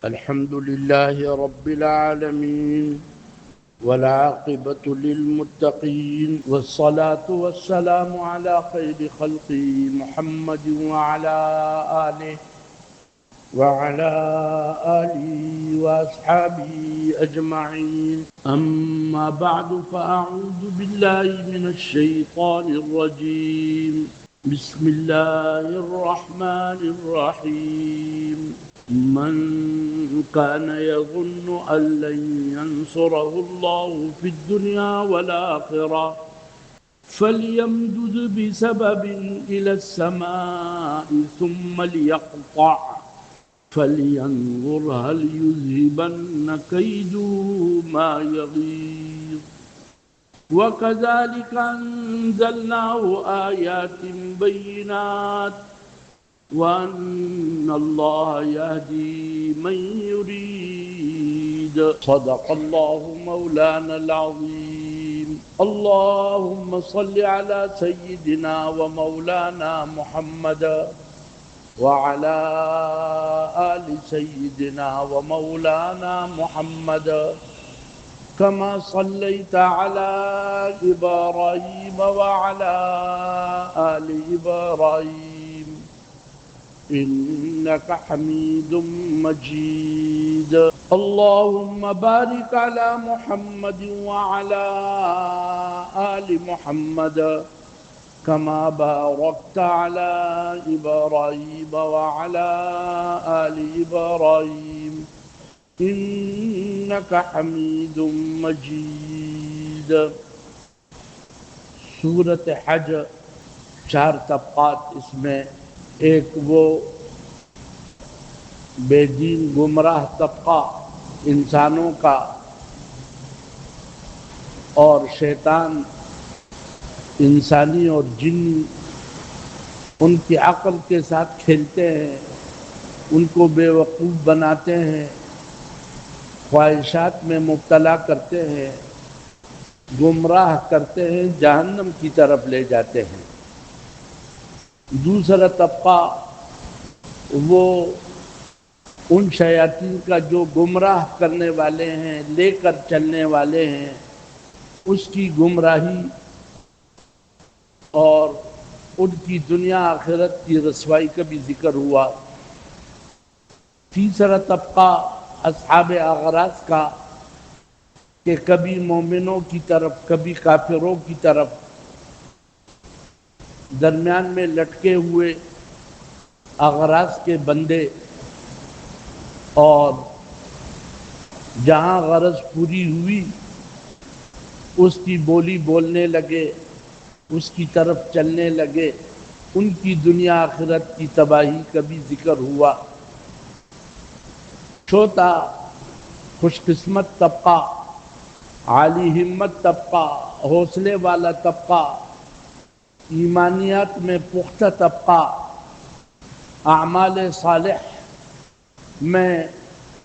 الحمد لله رب العالمين والعاقبة للمتقين والصلاة والسلام على خير خلقه محمد وعلى آله وأصحابه أجمعين. أما بعد فأعوذ بالله من الشيطان الرجيم. بسم الله الرحمن الرحيم. من كان يظن أن لن ينصره الله في الدنيا والآخرة فليمدد بسبب إلى السماء ثم ليقطع فلينظر هل يذهبن كيده ما يغيظ. وكذلك أنزلناه آيات بينات وأن الله يهدي من يريد. صدق الله مولانا العظيم. اللهم صل على سيدنا ومولانا محمد وعلى آل سيدنا ومولانا محمد كما صليت على إبراهيم وعلى آل إبراهيم إنك حميد مجيد. اللهم بارك على محمد وعلى آل محمد كما باركت على إبراهيم وعلى آل إبراهيم إنك حميد مجيد. سورۃ حج 4 طبقات اس میں. ایک وہ بے دین گمراہ طبقہ انسانوں کا اور شیطان انسانی اور جنی ان کی عقل کے ساتھ کھیلتے ہیں، ان کو بے وقوف بناتے ہیں، خواہشات میں مبتلا کرتے ہیں، گمراہ کرتے ہیں، جہنم کی طرف لے جاتے ہیں. دوسرا طبقہ وہ ان شیاطین کا جو گمراہ کرنے والے ہیں، لے کر چلنے والے ہیں، اس کی گمراہی اور ان کی دنیا آخرت کی رسوائی کا بھی ذکر ہوا. تیسرا طبقہ اصحاب اغراض کا کہ کبھی مومنوں کی طرف کبھی کافروں کی طرف درمیان میں لٹکے ہوئے اغراض کے بندے، اور جہاں غرض پوری ہوئی اس کی بولی بولنے لگے، اس کی طرف چلنے لگے. ان کی دنیا آخرت کی تباہی کا بھی ذکر ہوا. چوتھا خوش قسمت طبقہ، عالی ہمت طبقہ، حوصلے والا طبقہ، ایمانیات میں پختہ طبقہ، اعمال صالح میں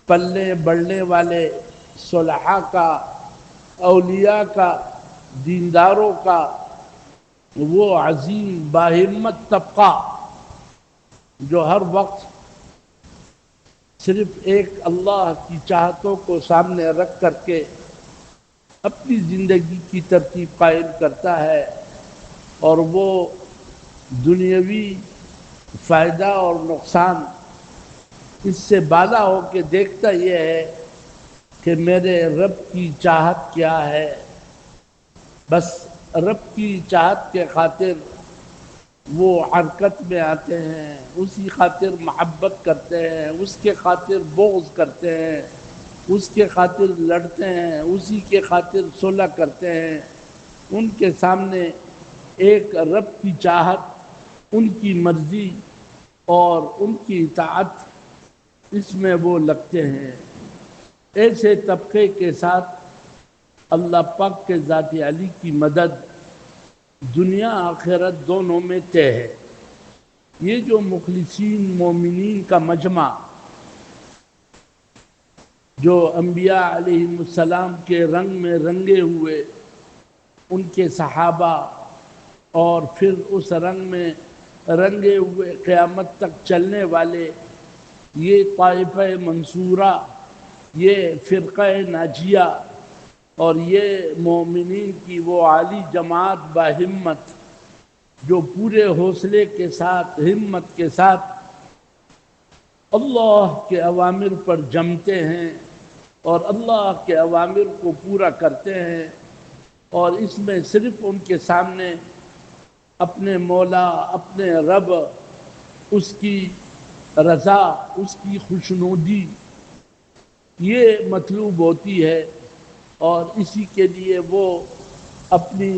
پلے بڑھنے والے صلحاء کا، اولیاء کا، دینداروں کا وہ عظیم باہمت طبقہ جو ہر وقت صرف ایک اللہ کی چاہتوں کو سامنے رکھ کر کے اپنی زندگی کی ترتیب قائم کرتا ہے، اور وہ دنیاوی فائدہ اور نقصان اس سے بالا ہو کے دیکھتا یہ ہے کہ میرے رب کی چاہت کیا ہے. بس رب کی چاہت کے خاطر وہ حرکت میں آتے ہیں، اسی خاطر محبت کرتے ہیں، اس کے خاطر بغض کرتے ہیں، اس کے خاطر لڑتے ہیں، اسی کے خاطر صلح کرتے ہیں. ان کے سامنے ایک رب کی چاہت، ان کی مرضی اور ان کی اطاعت، اس میں وہ لگتے ہیں. ایسے طبقے کے ساتھ اللہ پاک کے ذات علی کی مدد دنیا آخرت دونوں میں طے ہے. یہ جو مخلصین مومنین کا مجمع جو انبیاء علیہم السلام کے رنگ میں رنگے ہوئے، ان کے صحابہ، اور پھر اس رنگ میں رنگے ہوئے قیامت تک چلنے والے یہ طائفہ منصورہ، یہ فرقہ ناجیہ اور یہ مومنین کی وہ عالی جماعت باہمت جو پورے حوصلے کے ساتھ، ہمت کے ساتھ اللہ کے اوامر پر جمتے ہیں اور اللہ کے اوامر کو پورا کرتے ہیں، اور اس میں صرف ان کے سامنے اپنے مولا، اپنے رب، اس کی رضا، اس کی خوشنودی یہ مطلوب ہوتی ہے، اور اسی کے لیے وہ اپنی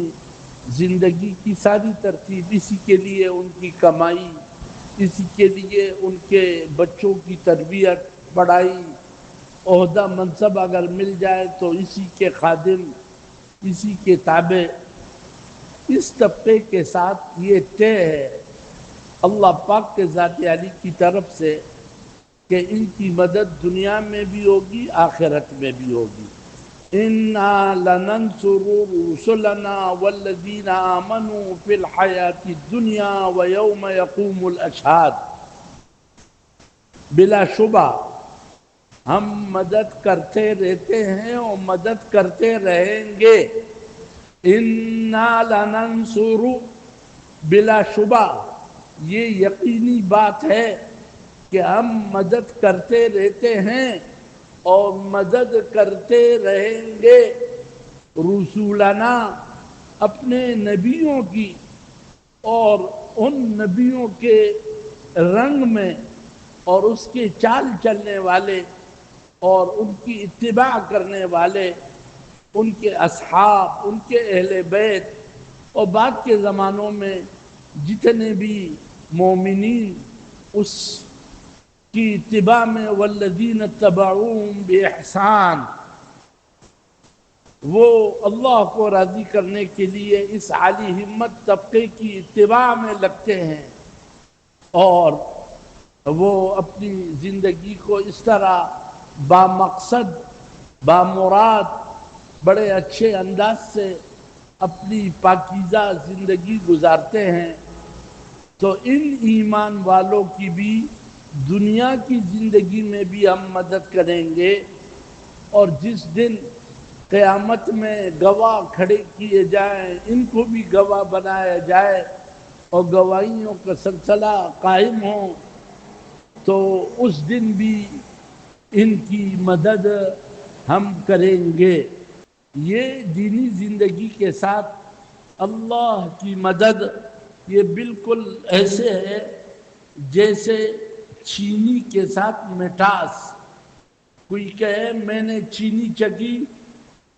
زندگی کی ساری ترتیب، اسی کے لیے ان کی کمائی، اسی کے لیے ان کے بچوں کی تربیت، پڑھائی، عہدہ منصب اگر مل جائے تو اسی کے خادم، اسی کے تابع، اس طبقے کے ساتھ یہ طے ہے اللہ پاک کے ذات علی کی طرف سے کہ ان کی مدد دنیا میں بھی ہوگی، آخرت میں بھی ہوگی۔ اِنَّا لَنَنْصُرُ رُسُلَنَا وَالَّذِينَ آمَنُوا فِي الْحَيَاةِ الدُّنْيَا وَيَوْمَ يَقُومُ الْأَشْهَادُ، بلا شبہ ہم مدد کرتے رہتے ہیں اور مدد کرتے رہیں گے۔ اِنَّا لَنَنْصُرُ، بلا شبہ یہ یقینی بات ہے کہ ہم مدد کرتے رہتے ہیں اور مدد کرتے رہیں گے رسولنا، اپنے نبیوں کی، اور ان نبیوں کے رنگ میں اور اس کے چال چلنے والے اور ان کی اتباع کرنے والے، ان کے اصحاب، ان کے اہل بیت، اور بعد کے زمانوں میں جتنے بھی مومنین اس کی اتباع میں والذین اتبعوہم بإحسان، وہ اللہ کو راضی کرنے کے لیے اس عالی ہمت طبقے کی اتباع میں لگتے ہیں، اور وہ اپنی زندگی کو اس طرح بامقصد، بامراد، بڑے اچھے انداز سے اپنی پاکیزہ زندگی گزارتے ہیں۔ تو ان ایمان والوں کی بھی دنیا کی زندگی میں بھی ہم مدد کریں گے، اور جس دن قیامت میں گواہ کھڑے کیے جائیں، ان کو بھی گواہ بنایا جائے اور گواہیوں کا سلسلہ قائم ہو، تو اس دن بھی ان کی مدد ہم کریں گے۔ یہ دینی زندگی کے ساتھ اللہ کی مدد یہ بالکل ایسے ہے جیسے چینی کے ساتھ مٹھاس۔ کوئی کہے میں نے چینی چکھی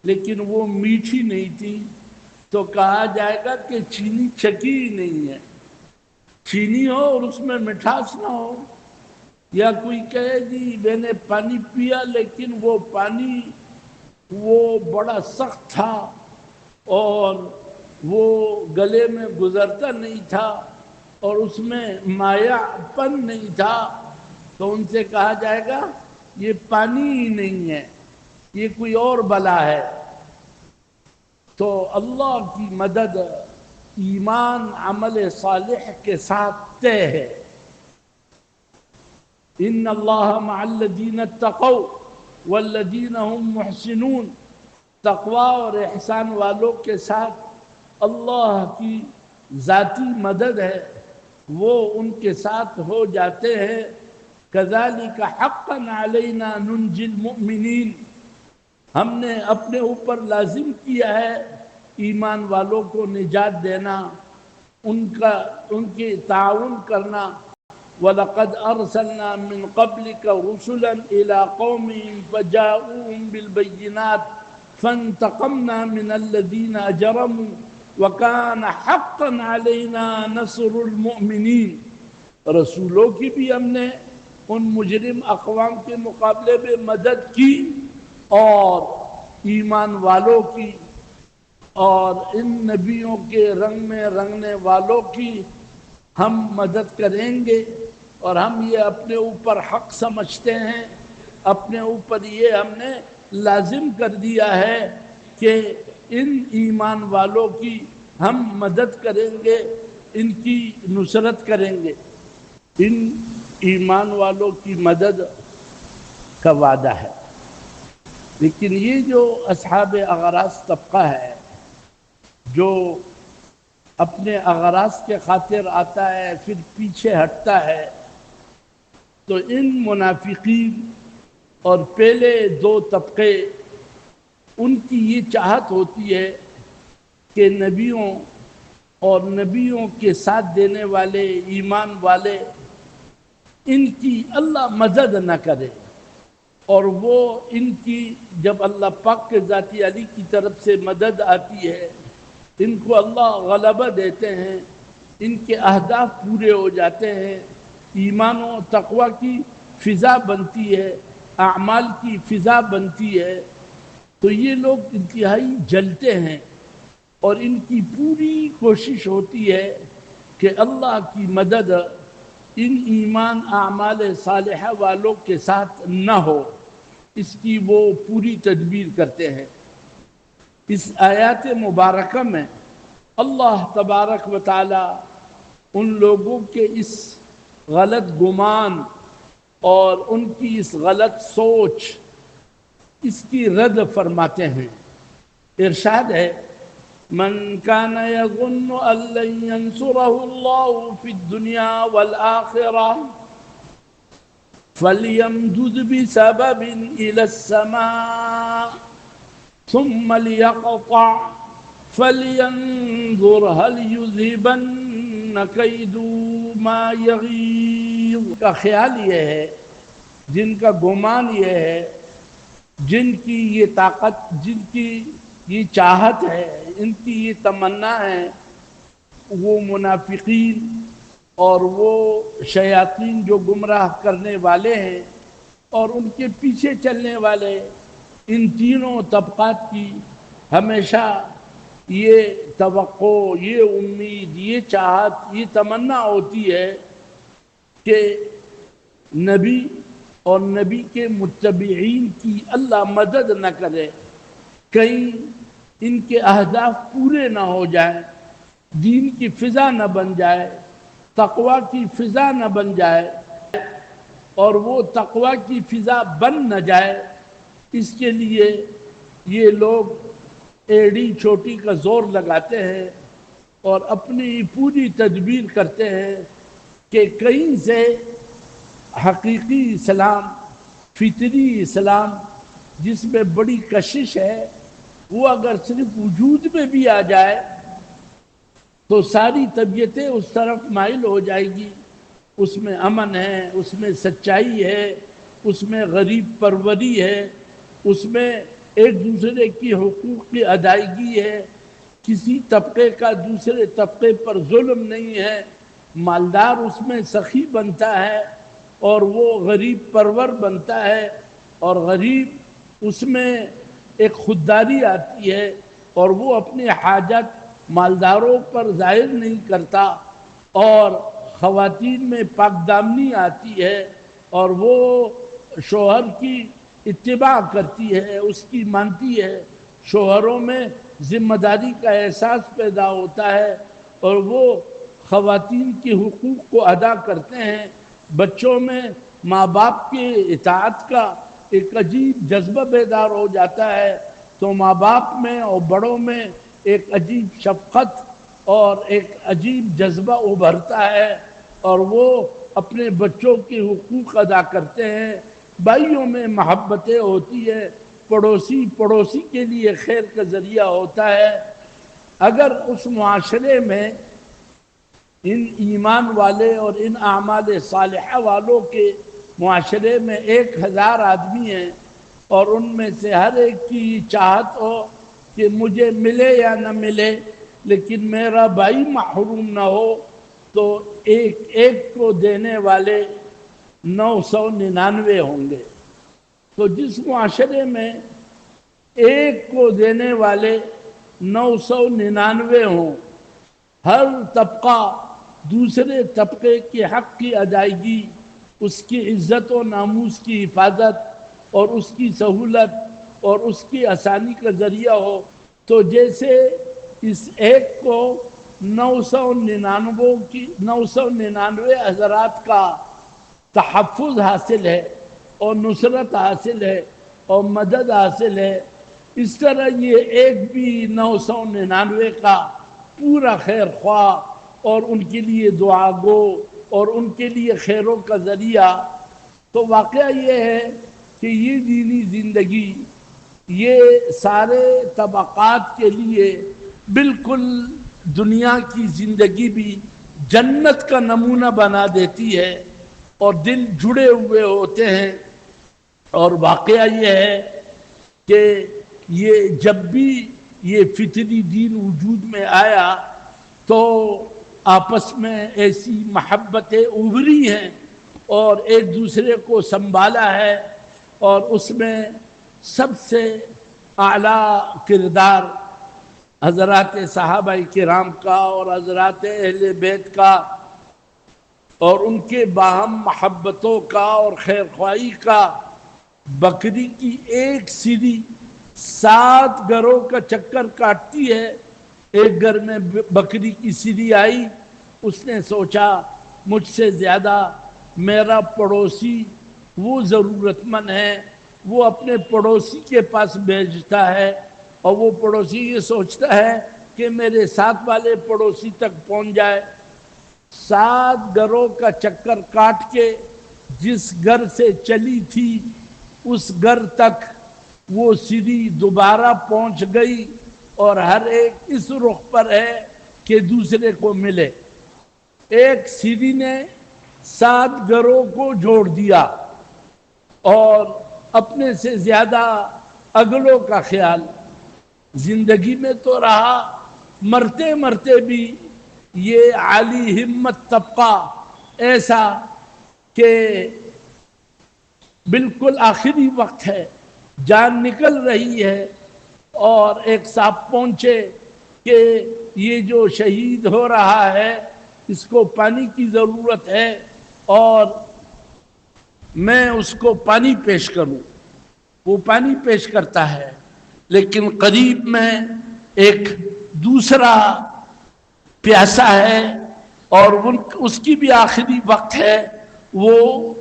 لیکن وہ میٹھی نہیں تھی، تو کہا جائے گا کہ چینی چکی ہی نہیں ہے۔ چینی ہو اور اس میں مٹھاس نہ ہو، یا کوئی کہے جی میں نے پانی پیا لیکن وہ پانی وہ بڑا سخت تھا اور وہ گلے میں گزرتا نہیں تھا اور اس میں مائع پن نہیں تھا، تو ان سے کہا جائے گا یہ پانی ہی نہیں ہے، یہ کوئی اور بلا ہے۔ تو اللہ کی مدد ایمان، عمل صالح کے ساتھ طے ہے۔ ان اللہ مع الذین اتقوا والذین هم محسنون، تقوی اور احسان والوں کے ساتھ اللہ کی ذاتی مدد ہے، وہ ان کے ساتھ ہو جاتے ہیں۔ کذالک حقا علینا ننجی المؤمنین، ہم نے اپنے اوپر لازم کیا ہے ایمان والوں کو نجات دینا، ان کے تعاون کرنا۔ وَلَقَدْ أَرْسَلْنَا مِنْ قَبْلِكَ رُسُلًا إِلَىٰ قَوْمِهِمْ فَجَاءُوهُمْ بِالْبَيِّنَاتِ فَانْتَقَمْنَا مِنَ الَّذِينَ أَجْرَمُوا وَكَانَ حَقًّا عَلَيْنَا نَصْرُ الْمُؤْمِنِينَ، رسولوں کی بھی ہم نے ان مجرم اقوام کے مقابلے میں مدد کی، اور ایمان والوں کی اور ان نبیوں کے رنگ میں رنگنے والوں کی ہم مدد کریں گے۔ اور ہم یہ اپنے اوپر حق سمجھتے ہیں، اپنے اوپر یہ ہم نے لازم کر دیا ہے کہ ان ایمان والوں کی ہم مدد کریں گے، ان کی نصرت کریں گے۔ ان ایمان والوں کی مدد کا وعدہ ہے، لیکن یہ جو اصحاب اغراض طبقہ ہے جو اپنے اغراض کے خاطر آتا ہے پھر پیچھے ہٹتا ہے، تو ان منافقین اور پہلے دو طبقے ان کی یہ چاہت ہوتی ہے کہ نبیوں اور نبیوں کے ساتھ دینے والے ایمان والے ان کی اللہ مدد نہ کرے، اور وہ ان کی جب اللہ پاک کے ذاتی علی کی طرف سے مدد آتی ہے ان کو اللہ غلبہ دیتے ہیں، ان کے اہداف پورے ہو جاتے ہیں، ایمان و تقوی کی فضا بنتی ہے، اعمال کی فضا بنتی ہے، تو یہ لوگ انتہائی جلتے ہیں اور ان کی پوری کوشش ہوتی ہے کہ اللہ کی مدد ان ایمان اعمال صالحہ والوں کے ساتھ نہ ہو، اس کی وہ پوری تدبیر کرتے ہیں۔ اس آیات مبارکہ میں اللہ تبارک و تعالی ان لوگوں کے اس غلط گمان اور ان کی اس غلط سوچ اس کی رد فرماتے ہیں۔ ارشاد ہے من كان يظن ان لن ينصره الله في الدنيا والآخرة فليمدد بسبب إلى السماء ثم ليقطع فلينظر هل يذهبن كيد ما يغيظ۔ کا خیال یہ ہے، جن کا گمان یہ ہے، جن کی یہ طاقت، جن کی یہ چاہت ہے، ان کی یہ تمنا ہے، وہ منافقین اور وہ شیاطین جو گمراہ کرنے والے ہیں اور ان کے پیچھے چلنے والے، ان تینوں طبقات کی ہمیشہ یہ توقع، یہ امید، یہ چاہت، یہ تمنا ہوتی ہے کہ نبی اور نبی کے متبعین کی اللہ مدد نہ کرے، کہیں ان کے اہداف پورے نہ ہو جائیں، دین کی فضا نہ بن جائے، تقوی کی فضا نہ بن جائے، اور وہ تقوی کی فضا بن نہ جائے، اس کے لیے یہ لوگ ایڑی چوٹی کا زور لگاتے ہیں اور اپنی پوری تدبیر کرتے ہیں کہ کہیں سے حقیقی اسلام، فطری اسلام جس میں بڑی کشش ہے، وہ اگر صرف وجود میں بھی آ جائے تو ساری طبیعتیں اس طرف مائل ہو جائے گی، اس میں امن ہے، اس میں سچائی ہے، اس میں غریب پروری ہے، اس میں ایک دوسرے کی حقوق کی ادائیگی ہے، کسی طبقے کا دوسرے طبقے پر ظلم نہیں ہے، مالدار اس میں سخی بنتا ہے اور وہ غریب پرور بنتا ہے، اور غریب اس میں ایک خودداری آتی ہے اور وہ اپنی حاجت مالداروں پر ظاہر نہیں کرتا، اور خواتین میں پاک دامنی آتی ہے اور وہ شوہر کی اتباع کرتی ہے، اس کی مانتی ہے، شوہروں میں ذمہ داری کا احساس پیدا ہوتا ہے اور وہ خواتین کے حقوق کو ادا کرتے ہیں، بچوں میں ماں باپ کے اطاعت کا ایک عجیب جذبہ بیدار ہو جاتا ہے، تو ماں باپ میں اور بڑوں میں ایک عجیب شفقت اور ایک عجیب جذبہ ابھرتا ہے اور وہ اپنے بچوں کے حقوق ادا کرتے ہیں، بھائیوں میں محبتیں ہوتی ہے، پڑوسی کے لیے خیر کا ذریعہ ہوتا ہے۔ اگر اس معاشرے میں ان ایمان والے اور ان اعمال صالحہ والوں کے معاشرے میں 1000 آدمی ہیں اور ان میں سے ہر ایک کی چاہت ہو کہ مجھے ملے یا نہ ملے لیکن میرا بھائی محروم نہ ہو، تو ایک کو دینے والے 999 ہوں گے۔ تو جس معاشرے میں ایک کو دینے والے 999 ہوں، ہر طبقہ دوسرے طبقے کے حق کی ادائیگی، اس کی عزت و ناموس کی حفاظت اور اس کی سہولت اور اس کی آسانی کا ذریعہ ہو، تو جیسے اس ایک کو 999 حضرات کا تحفظ حاصل ہے اور نصرت حاصل ہے اور مدد حاصل ہے، اس طرح یہ ایک بھی 999 کا پورا خیر خواہ اور ان کے لیے دعا گو اور ان کے لیے خیروں کا ذریعہ۔ تو واقعہ یہ ہے کہ یہ دینی زندگی یہ سارے طبقات کے لیے بالکل دنیا کی زندگی بھی جنت کا نمونہ بنا دیتی ہے اور دل جڑے ہوئے ہوتے ہیں۔ اور واقعہ یہ ہے کہ یہ جب بھی یہ فطری دین وجود میں آیا تو آپس میں ایسی محبتیں ابھری ہیں اور ایک دوسرے کو سنبھالا ہے، اور اس میں سب سے اعلیٰ کردار حضرات صحابہ کرام کا اور حضرات اہل بیت کا اور ان کے باہم محبتوں کا اور خیر خواہی کا۔ بکری کی ایک سیری 7 گھروں کا چکر کاٹتی ہے۔ ایک گھر میں بکری کی سیری آئی، اس نے سوچا مجھ سے زیادہ میرا پڑوسی وہ ضرورت مند ہے، وہ اپنے پڑوسی کے پاس بھیجتا ہے اور وہ پڑوسی یہ سوچتا ہے کہ میرے ساتھ والے پڑوسی تک پہنچ جائے۔ 7 گھروں کا چکر کاٹ کے جس گھر سے چلی تھی اس گھر تک وہ سیڑھی دوبارہ پہنچ گئی، اور ہر ایک اس رخ پر ہے کہ دوسرے کو ملے۔ ایک سیڑھی نے 7 گھروں کو جوڑ دیا اور اپنے سے زیادہ اگلوں کا خیال۔ زندگی میں تو رہا، مرتے مرتے بھی یہ عالی ہمت طبقہ ایسا کہ بالکل آخری وقت ہے، جان نکل رہی ہے، اور ایک صاحب پہنچے کہ یہ جو شہید ہو رہا ہے اس کو پانی کی ضرورت ہے اور میں اس کو پانی پیش کروں۔ وہ پانی پیش کرتا ہے، لیکن قریب میں ایک دوسرا پیاسا ہے اور اس کی بھی آخری وقت ہے۔ وہ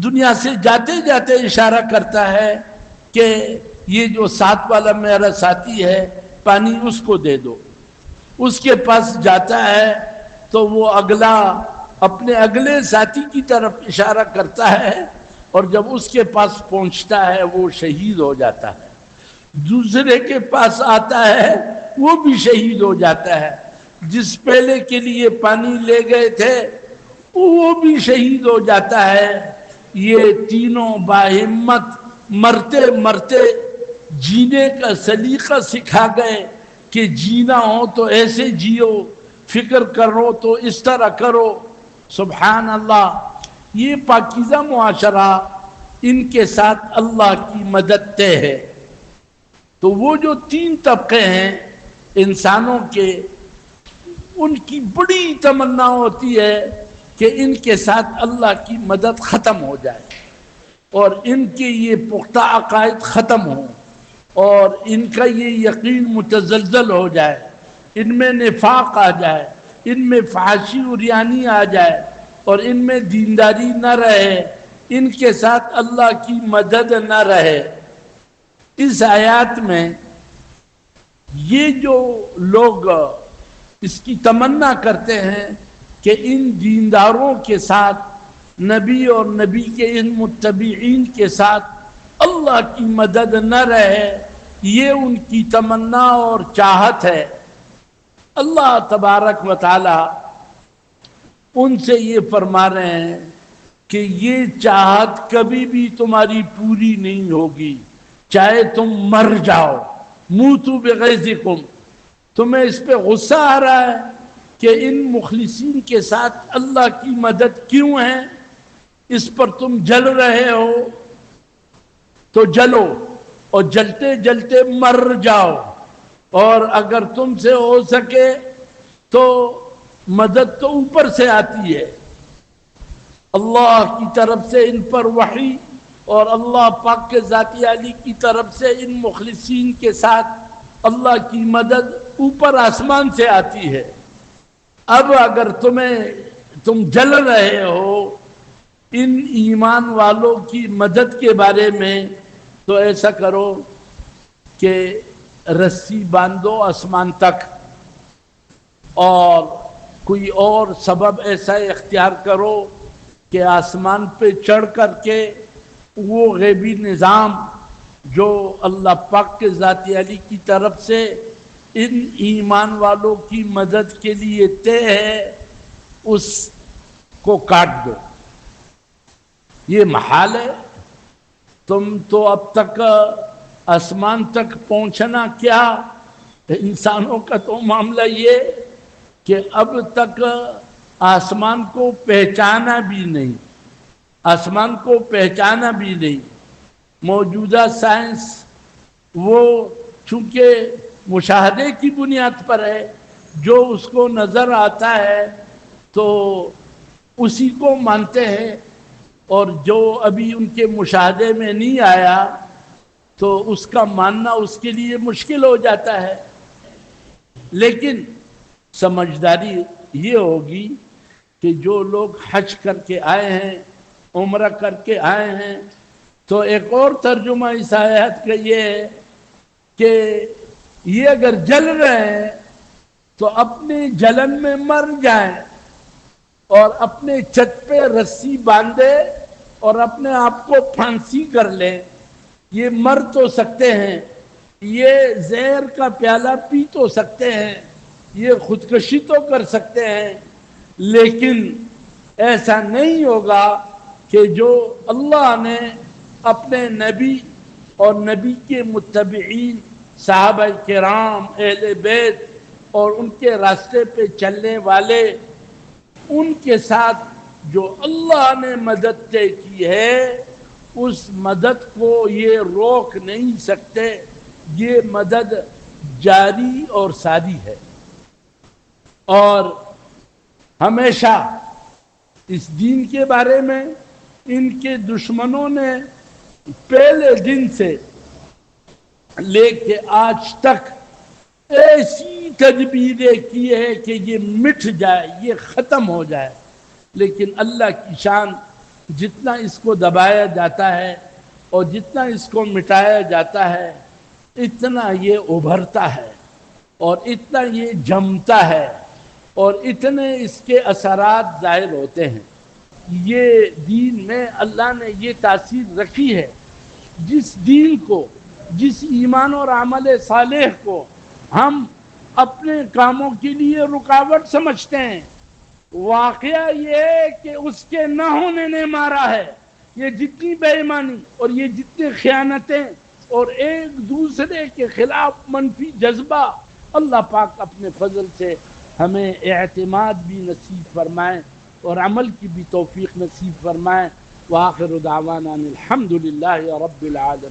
دنیا سے جاتے جاتے اشارہ کرتا ہے کہ یہ جو 7 والا میرا ساتھی ہے پانی اس کو دے دو۔ اس کے پاس جاتا ہے تو وہ اگلا اپنے اگلے ساتھی کی طرف اشارہ کرتا ہے، اور جب اس کے پاس پہنچتا ہے وہ شہید ہو جاتا ہے۔ دوسرے کے پاس آتا ہے وہ بھی شہید ہو جاتا ہے۔ جس پہلے کے لیے پانی لے گئے تھے وہ بھی شہید ہو جاتا ہے۔ یہ تینوں باہمت مرتے مرتے جینے کا سلیقہ سکھا گئے کہ جینا ہو تو ایسے جیو، فکر کرو تو اس طرح کرو۔ سبحان اللہ، یہ پاکیزہ معاشرہ، ان کے ساتھ اللہ کی مدد طے ہے۔ تو وہ جو 3 طبقے ہیں انسانوں کے، ان کی بڑی تمنا ہوتی ہے کہ ان کے ساتھ اللہ کی مدد ختم ہو جائے اور ان کے یہ پختہ عقائد ختم ہوں اور ان کا یہ یقین متزلزل ہو جائے، ان میں نفاق آ جائے، ان میں فحاشی عریانی آ جائے اور ان میں دینداری نہ رہے، ان کے ساتھ اللہ کی مدد نہ رہے۔ اس آیات میں یہ جو لوگ اس کی تمنا کرتے ہیں کہ ان دینداروں کے ساتھ، نبی اور نبی کے ان متبعین کے ساتھ اللہ کی مدد نہ رہے، یہ ان کی تمنا اور چاہت ہے۔ اللہ تبارک و تعالی ان سے یہ فرما رہے ہیں کہ یہ چاہت کبھی بھی تمہاری پوری نہیں ہوگی، چاہے تم مر جاؤ۔ موتوا بغیظکم، تمہیں اس پہ غصہ آ رہا ہے کہ ان مخلصین کے ساتھ اللہ کی مدد کیوں ہے، اس پر تم جل رہے ہو تو جلو اور جلتے جلتے مر جاؤ، اور اگر تم سے ہو سکے تو مدد تو اوپر سے آتی ہے، اللہ کی طرف سے ان پر وحی اور اللہ پاک کے ذاتی علی کی طرف سے ان مخلصین کے ساتھ اللہ کی مدد اوپر آسمان سے آتی ہے۔ اب اگر تم جل رہے ہو ان ایمان والوں کی مدد کے بارے میں تو ایسا کرو کہ رسی باندھو آسمان تک، اور کوئی اور سبب ایسا اختیار کرو کہ آسمان پہ چڑھ کر کے وہ غیبی نظام جو اللہ پاک کے ذات علی کی طرف سے ان ایمان والوں کی مدد کے لیے طے ہے اس کو کاٹ دو۔ یہ محال ہے۔ تم تو اب تک آسمان تک پہنچنا کیا، انسانوں کا تو معاملہ یہ کہ اب تک آسمان کو پہچانا بھی نہیں، آسمان کو پہچانا بھی نہیں۔ موجودہ سائنس وہ چونکہ مشاہدے کی بنیاد پر ہے، جو اس کو نظر آتا ہے تو اسی کو مانتے ہیں، اور جو ابھی ان کے مشاہدے میں نہیں آیا تو اس کا ماننا اس کے لیے مشکل ہو جاتا ہے۔ لیکن سمجھداری یہ ہوگی کہ جو لوگ حج کر کے آئے ہیں، عمرہ کر کے آئے ہیں، تو ایک اور ترجمہ اس آیت کا یہ ہے کہ یہ اگر جل رہے ہیں تو اپنے جلن میں مر جائیں اور اپنے چھت پہ رسی باندھے اور اپنے آپ کو پھانسی کر لیں۔ یہ مر تو سکتے ہیں، یہ زہر کا پیالہ پی تو سکتے ہیں، یہ خودکشی تو کر سکتے ہیں، لیکن ایسا نہیں ہوگا کہ جو اللہ نے اپنے نبی اور نبی کے متبعین صحابہ کرام، اہل بیت اور ان کے راستے پہ چلنے والے، ان کے ساتھ جو اللہ نے مدد طے کی ہے اس مدد کو یہ روک نہیں سکتے۔ یہ مدد جاری اور ساری ہے، اور ہمیشہ اس دین کے بارے میں ان کے دشمنوں نے پہلے دن سے لے کے آج تک ایسی تدبیریں کی ہے کہ یہ مٹ جائے، یہ ختم ہو جائے، لیکن اللہ کی شان جتنا اس کو دبایا جاتا ہے اور جتنا اس کو مٹایا جاتا ہے اتنا یہ ابھرتا ہے اور اتنا یہ جمتا ہے اور اتنے اس کے اثرات ظاہر ہوتے ہیں۔ یہ دین میں اللہ نے یہ تاثیر رکھی ہے۔ جس دین کو، جس ایمان اور عمل صالح کو ہم اپنے کاموں کے لیے رکاوٹ سمجھتے ہیں، واقعہ یہ ہے کہ اس کے نہ ہونے نے مارا ہے۔ یہ جتنی بے ایمانی اور یہ جتنی خیانتیں اور ایک دوسرے کے خلاف منفی جذبہ، اللہ پاک اپنے فضل سے ہمیں اعتماد بھی نصیب فرمائے اور عمل کی بھی توفیق نصیب فرمائے۔ وآخر دعوانا الحمد للہ رب العالمین۔